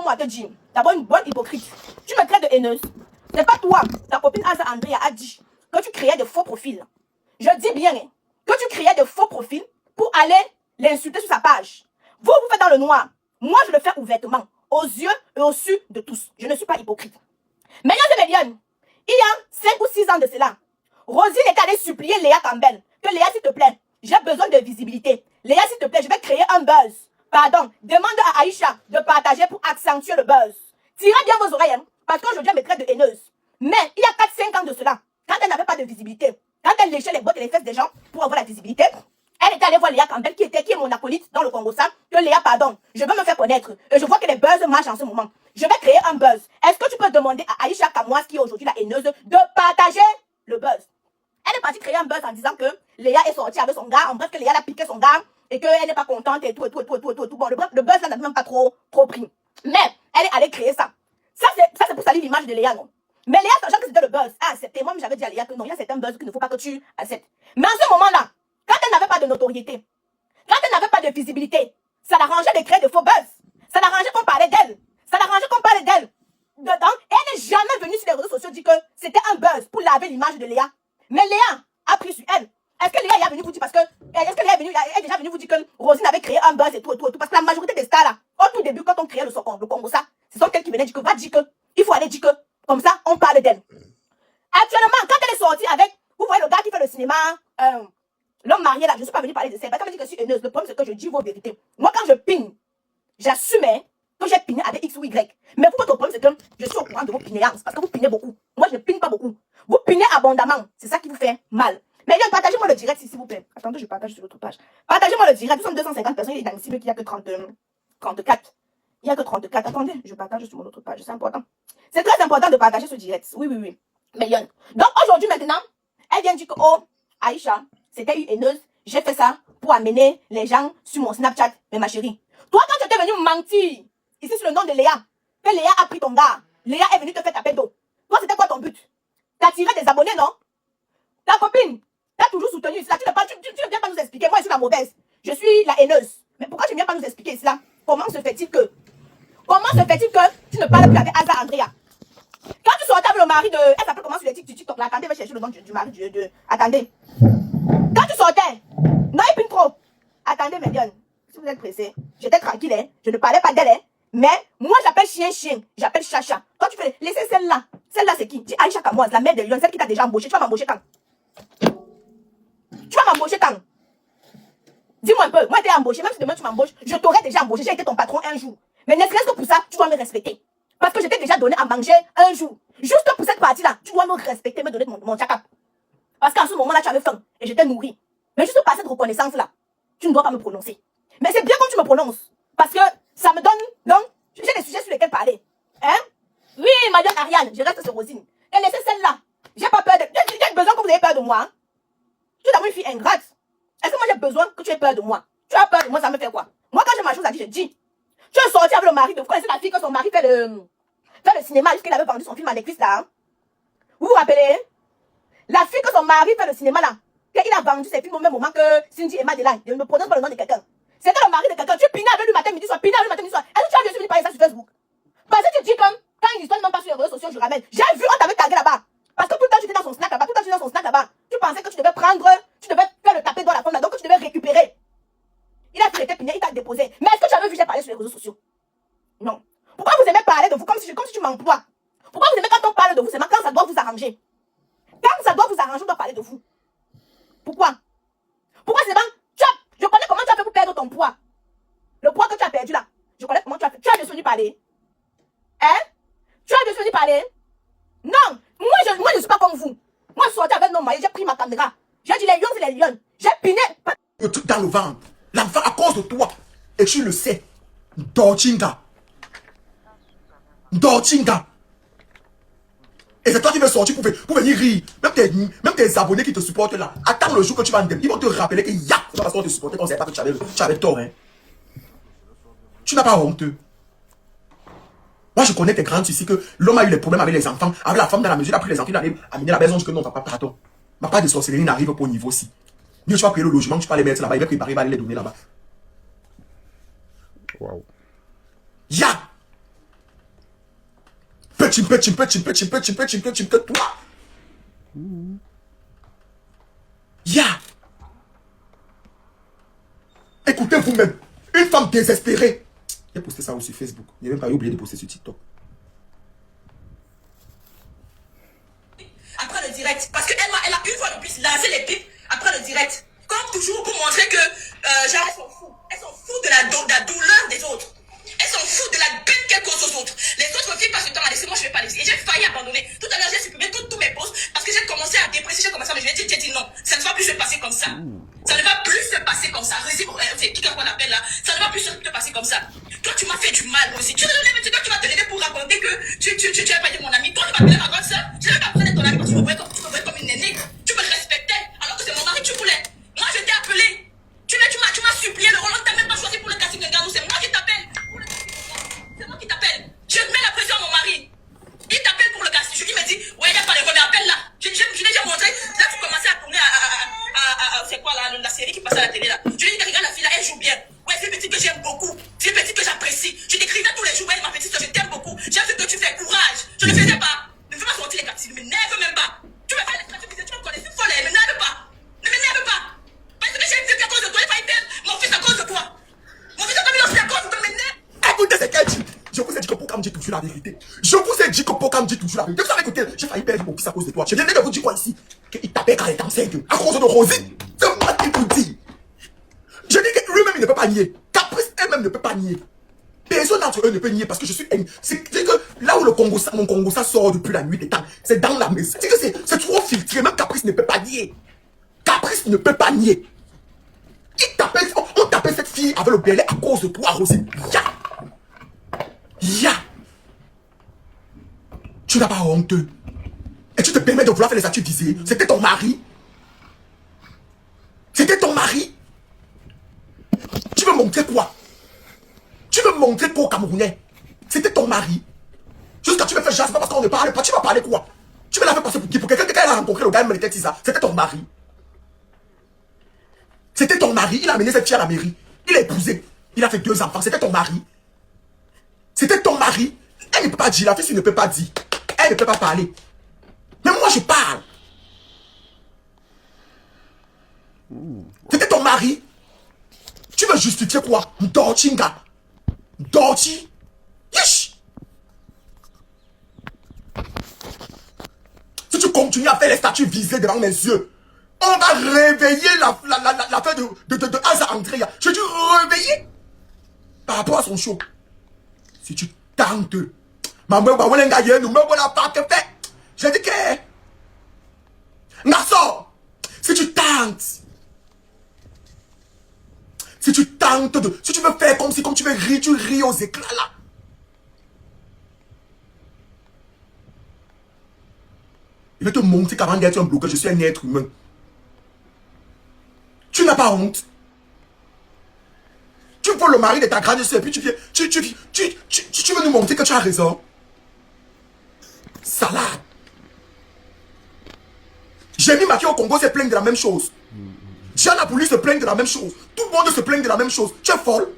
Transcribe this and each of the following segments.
laisse-moi te dire. D'abord, une bonne hypocrite. Tu me traites de haineuse. C'est pas toi, ta copine Asa Andrea a dit que tu créais de faux profils. Je dis bien hein, que tu créais de faux profils pour aller l'insulter sur sa page. Vous faites dans le noir. Moi, je le fais ouvertement, aux yeux et au su de tous. Je ne suis pas hypocrite. Mesdames et messieurs, il y a 5 ou 6 ans de cela, Rosine est allée supplier Léa Campbell que Léa, s'il te plaît, j'ai besoin de visibilité. Léa, s'il te plaît, je vais créer un buzz. Pardon, demande à Aïcha de partager pour accentuer le buzz. Tirez bien vos oreilles, hein, parce qu'aujourd'hui, elle me traite de haineuse. Mais il y a 4-5 ans de cela, quand elle n'avait pas de visibilité, quand elle léchait les bottes et les fesses des gens pour avoir la visibilité, elle était allée voir Léa Campbell, qui est mon acolyte dans le Congo, ça, que Léa, pardon, je veux me faire connaître. Et je vois que les buzz marchent en ce moment. Je vais créer un buzz. Est-ce que tu peux demander à Aïcha Kamouas, qui est aujourd'hui la haineuse, de partager le buzz? Elle est partie créer un buzz en disant que Léa est sortie avec son gars, en bref, que Léa a piqué son gars, et qu'elle n'est pas contente, et tout. Bon, le buzz là n'a même pas trop pris. Mais, elle est allée créer ça. Ça, c'est pour salir l'image de Léa, non? Mais Léa, sachant que c'était le buzz, a accepté. Moi, j'avais dit à Léa que non, il y a certains buzz qu'il ne faut pas que tu acceptes. Mais en ce moment-là, quand elle n'avait pas de notoriété, quand elle n'avait pas de visibilité, ça l'arrangeait de créer de faux buzz. Ça l'arrangeait qu'on parlait d'elle. Ça l'arrangeait qu'on parlait d'elle. Dedans, et elle n'est jamais venue sur les réseaux sociaux dire que c'était un buzz pour laver l'image de Léa. Mais Léa a pris sur elle. Est-ce que Léa est venue vous dire parce que est-ce que Léa est déjà venue vous dire que Rosine avait créé un buzz et tout. Parce que la majorité des stars là, au tout début, quand on créait le Congo, ça, ce sont elles qui venaient dire que va dire que il faut aller dire que comme ça, on parle d'elle. Actuellement, quand elle est sortie avec, vous voyez le gars qui fait le cinéma, l'homme marié là, je ne suis pas venue parler de ça. Parce qu'elle me dit que je suis haineuse. Le problème, c'est que je dis vos vérités. Moi, quand je pine, j'assume que j'ai piné avec X ou Y. Mais votre problème, c'est que je suis au courant de vos pinéances. Parce que vous pinez beaucoup. Moi, je ne pine pas beaucoup. Vous pinez abondamment. C'est ça qui vous fait mal. Mais partagez-moi le direct, s'il vous plaît. Attendez, je partage sur l'autre page. Partagez-moi le direct. Nous sommes 250 personnes. Il est admissible qu'il n'y a que 34. Il n'y a que 34. Attendez, je partage sur mon autre page. C'est important. C'est très important de partager ce direct. Oui. Mais donc, aujourd'hui, maintenant, elle vient dire que, oh, Aïcha, c'était une haineuse. J'ai fait ça pour amener les gens sur mon Snapchat. Mais ma chérie, toi, quand tu étais venue mentir, ici sur le nom de Léa, que Léa a pris ton gars, Léa est venue te faire taper d'eau. Toi, c'était quoi ton but? T'as tiré des abonnés, non? Ta copine, t'as toujours soutenu cela. Tu ne viens pas nous expliquer. Moi, je suis la mauvaise. Je suis la haineuse. Mais pourquoi tu ne viens pas nous expliquer cela? Comment se fait-il que tu ne parles plus avec Asa Andrea? Quand tu sortais avec le mari de... Elle s'appelle comment sur les TikTok là? Attendez, je vais chercher le nom du mari de... Attendez. Quand tu sortais, non, il pine trop. Attendez, Médiane. Si vous êtes pressé, j'étais tranquille, hein. Je ne parlais pas d'elle, hein. Mais moi, j'appelle chien, j'appelle chat. Quand tu fais, laissez celle-là. Celle-là, c'est qui? Dis Aïcha Kamoise, la mère de Lyon, celle qui t'a déjà embauché. Tu vas m'embaucher quand? Dis-moi un peu. Moi, t'es embauché. Même si demain tu m'embauches, je t'aurais déjà embauché. J'ai été ton patron un jour. Mais ne serait-ce que pour ça, tu dois me respecter. Parce que je t'ai déjà donné à manger un jour. Juste pour cette partie-là, tu dois me respecter, me donner mon tchakap. Parce qu'en ce moment-là, tu avais faim et je t'ai nourri. Mais juste par cette reconnaissance-là, tu ne dois pas me prononcer. Mais c'est bien comme tu me prononces. Parce que ça me donne, donc, j'ai des sujets sur lesquels parler. Hein? Oui, madame Ariane, je reste sur Rosine. Et laissez celle-là. J'ai pas peur de... J'ai besoin que vous ayez peur de moi. Hein? Tu es d'abord une fille ingrate. Est-ce que moi j'ai besoin que tu aies peur de moi? Tu as peur de moi, ça me fait quoi? Moi, quand j'ai ma chose à dire, je dis. Tu es sorti avec le mari de... Vous connaissez la fille que son mari fait le cinéma jusqu'il avait vendu son film à l'église là. Hein? Vous vous rappelez? La fille que son mari fait le cinéma là. Qu'il a vendu ses films au même moment que Cindy et Madeleine. Je ne me prononce pas le nom de quelqu'un. C'était le mari de quelqu'un. Tu pinais avec lui matin, midi, soir. Pinais avec lui matin, midi, soir. Est-ce que tu as vu parler ça sur Facebook? Parce que tu dis comme, quand une histoire ne pas sur les réseaux sociaux, je ramène. J'ai vu, on t'avait tagué là-bas. Parce que tout le temps, tu étais dans son snack là-bas. Tout le temps, tu étais dans son snack là-bas. Tu pensais que tu devais prendre, tu devais faire le taper dans la pomme là. Donc, tu devais récupérer. Il a fait le piné, il t'a déposé. Mais est-ce que tu avais vu, j'ai parlé sur les réseaux sociaux? Non. Pourquoi vous aimez parler de vous comme si tu m'emploies? Pourquoi vous aimez quand on parle de vous seulement quand ça doit vous arranger? Quand ça doit vous arranger, on doit parler de vous. Pourquoi? Pourquoi c'est bon? Je connais comment tu as fait pour perdre ton poids. Le poids que tu as perdu là. Je connais comment tu as fait. Tu as juste venu parler. Hein? Tu as juste venu parler? Non. Moi, je ne suis pas comme vous. Moi, je suis sorti avec nos maillots, j'ai pris ma caméra. J'ai dit les lions, c'est les lions. J'ai piné. Le truc dans le ventre. L'enfant à cause de toi. Et tu le sais. Dorchinga. Et c'est toi qui veux sortir pour venir rire. Même tes abonnés qui te supportent là. Attends le jour que tu vas en ils vont te rappeler que c'est pas parce qu'on te supportait qu'on ne savait pas que tu avais tort. Hein. Tu n'as pas honte. Moi, je connais tes grands soucis que l'homme a eu des problèmes avec les enfants. Avec la femme dans la mesure, il a pris les enfants, il a amené la maison. On dit que non, papa, pardon. Ma part de sorcellerie n'arrive pas au niveau aussi. Mieux, tu vas payer le logement, tu vas les mettre là-bas. Il va préparer, il va aller les donner là-bas. Waouh. Ya! chimpe, toi. Ya. Écoutez vous-même. Une femme désespérée. J'ai posté ça aussi sur Facebook. J'ai même pas oublié de poster sur TikTok. Après le direct, parce qu'elle a une fois de plus lancé les pipes après le direct. Comme toujours pour montrer que genre elles sont fous. Elles sont fous de la douleur des autres. Elles sont fous de la peine qu'elles causent aux autres. Les autres filles passent le temps à laisser, moi je vais pas laisser. Et j'ai failli abandonner. Tout à l'heure j'ai supprimé tous mes posts parce que j'ai commencé à dépresser, j'ai commencé à me dire, j'ai dit non, ça ne va plus se passer comme ça. Ça ne va plus se passer comme ça. C'est qui qu'on appelle là? Ça ne va plus se passer comme ça. Toi tu m'as fait du mal aussi. Tu vas te lever pour raconter que tu as pas été mon ami. Toi tu m'appelais ma grande soeur. Je n'ai pas besoin d'être ton ami parce que tu me voyais comme une aînée. Tu me respectais alors que c'est mon mari que tu voulais. Moi je t'ai appelé. Tu m'as supplié le rôle. On t'a même pas choisi pour le casting de Ganou. C'est moi qui t'appelle. C'est moi qui t'appelle. Je mets la pression à mon mari. Il t'appelle pour le casting. Il me dit, ouais, il n'y a pas de mais appelle là. Je l'ai déjà montré. Là, tu commençais à tourner c'est quoi là, la série qui passe à la télé là. Je lui ai dit, regarde la fille là, elle joue bien. Ouais, c'est une petite que j'aime beaucoup. C'est une petite que j'apprécie. Je t'écrivais tous les jours, elle, ma petite soeur, je t'aime beaucoup. J'aime ce que tu fais, courage. Je ne le faisais pas. Ne fais pas sortir les castings, ne m'énerve même pas. Tu me fais les castings, tu me connais, c'est folle, ne m'énerve pas. Ne m'énerve pas. Parce que j'ai vécu à cause de toi, il va être mon fils à cause de toi. Mon fils a commis aussi à cause de toi, m'énerve. Écoutez ce qu'elle dit. Je vous ai dit que Pokam dit toujours la vérité. Je vous ai dit que Pokam dit toujours la vérité. Vous avez écouté, j'ai failli perdre mon fils à cause de toi. Je viens de vous dire quoi ici? Qu'il tapait quand il était enceinte. À cause de Rosie. C'est moi qui vous dis. Je dis que lui-même il ne peut pas nier. Caprice elle-même ne peut pas nier. Personne d'entre eux ne peut nier parce que je suis. C'est que là où mon Congo ça sort depuis la nuit des temps, c'est dans la maison. C'est que c'est trop filtré. Même Caprice ne peut pas nier. Caprice ne peut pas nier. On tapait cette fille avec le bélet à cause de toi, Rosie. Ya. Tu n'as pas honte. Et tu te permets de vouloir faire les actes visées. C'était ton mari. C'était ton mari. Tu veux montrer quoi? Tu veux montrer quoi aux Camerounais? C'était ton mari. Jusqu'à tu me fais genre, c'est pas parce qu'on ne parle pas. Tu vas parler quoi? Tu veux la faire passer pour qui? Pour quelqu'un qui a rencontré le gars, il me l'était dit ça. C'était ton mari. C'était ton mari. Il a amené cette fille à la mairie. Il a épousé. Il a fait 2 enfants. C'était ton mari. C'était ton mari. Elle ne peut pas dire. La fille ne peut pas dire. Elle ne peut pas parler. Mais moi, je parle. C'était ton mari. Tu veux justifier quoi? Dorchinga. Dorchi. Yesh. Si tu continues à faire les statues visées devant mes yeux, on va réveiller l'affaire de Asa Andrea. Je dis réveiller par rapport à son show. Si tu tentes, je dis que Nassau, si tu tentes, si tu veux faire comme tu veux rire, tu ris aux éclats là. Je vais te montrer qu'avant d'être un bloqueur, je suis un être humain. Tu n'as pas honte. Tu vois le mari de ta grande soeur et puis tu viens, tu veux nous montrer que tu as raison. Salade. Jérémy Maki au Congo se plaignent de la même chose. Diana Pouli se plaignent de la même chose. Tout le monde se plaigne de la même chose. Tu es folle.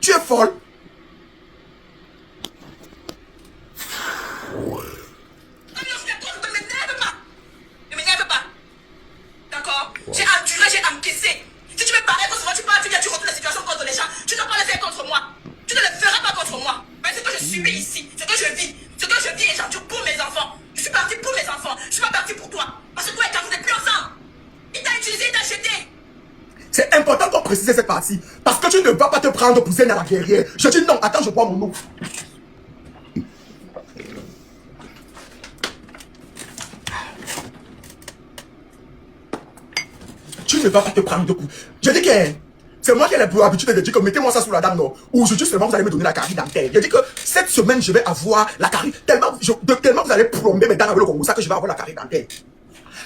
Tu es folle. Ne m'énerve pas. D'accord? J'ai enduré, j'ai encaissé. Si tu veux parler contre moi, tu parles, tu retournes la situation contre les gens. Tu ne dois pas le faire contre moi. Tu ne le feras pas contre moi. Mais ce que je subis ici, ce que je vis et j'endure pour mes enfants. Je suis parti pour mes enfants. Je suis pas parti pour toi. Parce que toi et toi, vous n'êtes plus ensemble. Il t'a utilisé, il t'a jeté. C'est important qu'on précise cette partie. Parce que tu ne vas pas te prendre pour Zen à la guerrière. Je dis non, attends, je bois mon eau. Tu ne vas pas te prendre de coups. Je dis que c'est moi qui ai l'habitude de dire que mettez-moi ça sous la dame, non. Aujourd'hui seulement vous allez me donner la carie dentaire. Je dis que cette semaine je vais avoir la carie. Tellement vous allez plomber mes dents avec le Congo, ça que je vais avoir la carie dentaire.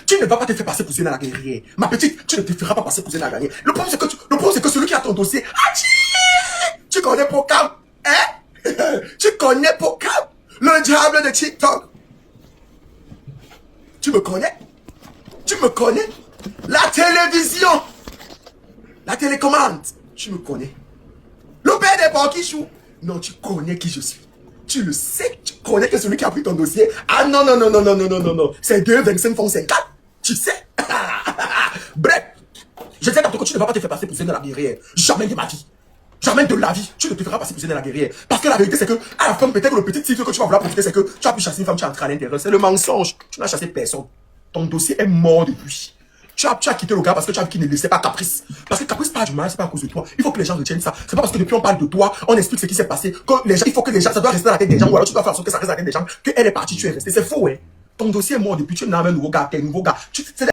Tu ne vas pas te faire passer pour Zen à la guerrière. Ma petite, tu ne te feras pas passer pour Zen à la guerrière. Le problème c'est que celui qui a ton dossier. Tu connais Pokam? Hein? Tu connais Pokam? Le diable de TikTok. Tu me connais? Tu me connais? La télévision, la télécommande, tu me connais. pas qui joue. Non, tu connais qui je suis. Tu le sais, tu connais que celui qui a pris ton dossier. Ah non, non, non, non, non, non, non, non, non. C'est 2, 25 font 54. Tu sais. Bref. Je disais tantôt que tu ne vas pas te faire passer pour de la guerrière. Jamais de ma vie. Jamais de la vie. Tu ne te feras passer pour de la guerrière. Parce que la vérité, c'est que, à la fin, peut-être le petit titre que tu vas vouloir profiter, c'est que tu as pu chasser une femme, tu es entré à l'intérieur. C'est le mensonge. Tu n'as chassé personne. Ton dossier est mort depuis. Tu as quitté le gars parce que tu as vu qu'il ne laissait pas Caprice. Parce que Caprice parle du mal, c'est pas à cause de toi. Il faut que les gens retiennent ça. C'est pas parce que depuis on parle de toi, on explique ce qui s'est passé, que les gens, il faut que les gens, ça doit rester dans la tête des gens, ou alors tu dois faire en sorte que ça reste dans la tête des gens, qu'elle est partie, tu es resté. C'est faux, hein. Ton dossier est mort depuis, tu n'as un nouveau gars, t'es un nouveau gars. C'est